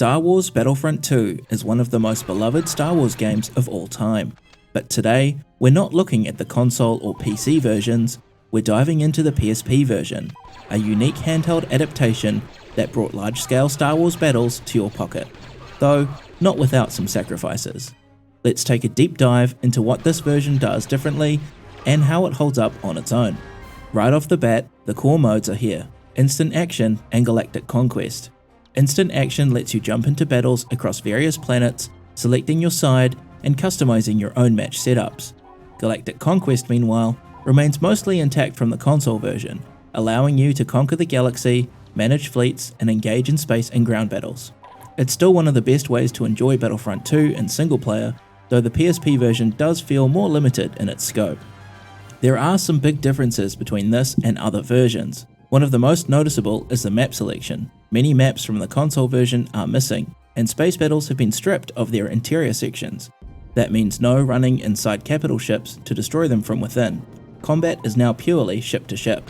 Star Wars Battlefront II is one of the most beloved Star Wars games of all time. But today, we're not looking at the console or PC versions, we're diving into the PSP version, a unique handheld adaptation that brought large-scale Star Wars battles to your pocket, though not without some sacrifices. Let's take a deep dive into what this version does differently and how it holds up on its own. Right off the bat, the core modes are here: Instant Action and Galactic Conquest. Instant Action lets you jump into battles across various planets, selecting your side and customizing your own match setups. Galactic Conquest, meanwhile, remains mostly intact from the console version, allowing you to conquer the galaxy, manage fleets, and engage in space and ground battles. It's still one of the best ways to enjoy Battlefront 2 in single player, though the PSP version does feel more limited in its scope. There are some big differences between this and other versions. One of the most noticeable is the map selection. Many maps from the console version are missing, and space battles have been stripped of their interior sections. That means no running inside capital ships to destroy them from within. Combat is now purely ship to ship.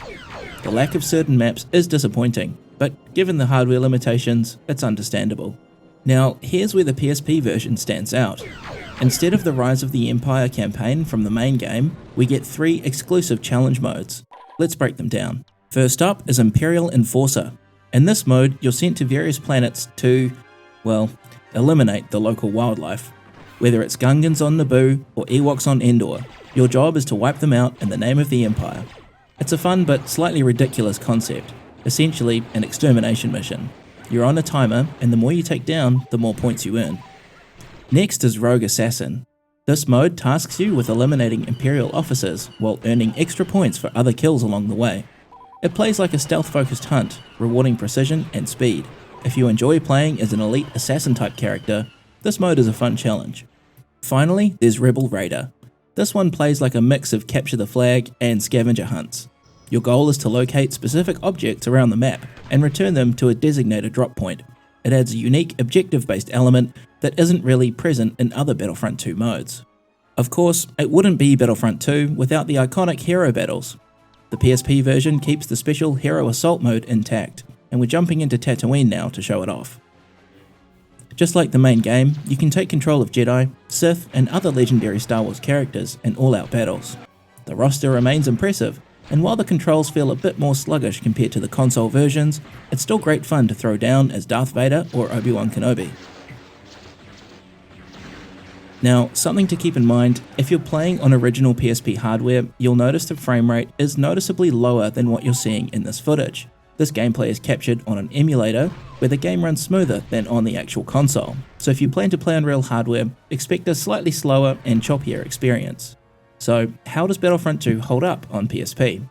The lack of certain maps is disappointing, but given the hardware limitations, it's understandable. Now, here's where the PSP version stands out. Instead of the Rise of the Empire campaign from the main game, we get 3 exclusive challenge modes. Let's break them down. First up is Imperial Enforcer. In this mode, you're sent to various planets to, well, eliminate the local wildlife. Whether it's Gungans on Naboo or Ewoks on Endor, your job is to wipe them out in the name of the Empire. It's a fun but slightly ridiculous concept, essentially an extermination mission. You're on a timer, and the more you take down, the more points you earn. Next is Rogue Assassin. This mode tasks you with eliminating Imperial officers while earning extra points for other kills along the way. It plays like a stealth-focused hunt, rewarding precision and speed. If you enjoy playing as an elite assassin-type character, this mode is a fun challenge. Finally, there's Rebel Raider. This one plays like a mix of capture the flag and scavenger hunts. Your goal is to locate specific objects around the map and return them to a designated drop point. It adds a unique objective-based element that isn't really present in other Battlefront 2 modes. Of course, it wouldn't be Battlefront 2 without the iconic hero battles. The PSP version keeps the special Hero Assault mode intact, and we're jumping into Tatooine now to show it off. Just like the main game, you can take control of Jedi, Sith, and other legendary Star Wars characters in all-out battles. The roster remains impressive, and while the controls feel a bit more sluggish compared to the console versions, it's still great fun to throw down as Darth Vader or Obi-Wan Kenobi. Now, something to keep in mind, if you're playing on original PSP hardware, you'll notice the frame rate is noticeably lower than what you're seeing in this footage. This gameplay is captured on an emulator, where the game runs smoother than on the actual console. So if you plan to play on real hardware, expect a slightly slower and choppier experience. So how does Battlefront 2 hold up on PSP?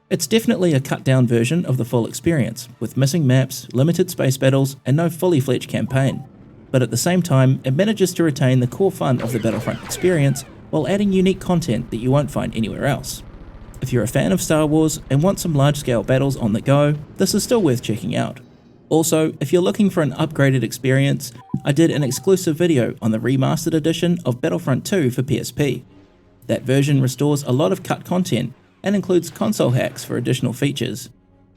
It's definitely a cut-down version of the full experience, with missing maps, limited space battles, and no fully fledged campaign. But at the same time, it manages to retain the core fun of the Battlefront experience while adding unique content that you won't find anywhere else. If you're a fan of Star Wars and want some large-scale battles on the go, this is still worth checking out. Also, if you're looking for an upgraded experience, I did an exclusive video on the remastered edition of Battlefront 2 for PSP. That version restores a lot of cut content and includes console hacks for additional features.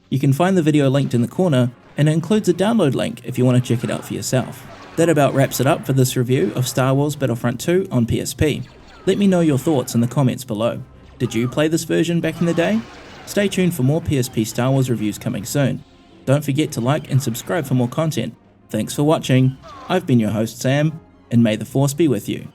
You can find the video linked in the corner, and it includes a download link if you want to check it out for yourself. That about wraps it up for this review of Star Wars Battlefront 2 on PSP. Let me know your thoughts in the comments below. Did you play this version back in the day? Stay tuned for more PSP Star Wars reviews coming soon. Don't forget to like and subscribe for more content. Thanks for watching. I've been your host Sam, and may the Force be with you.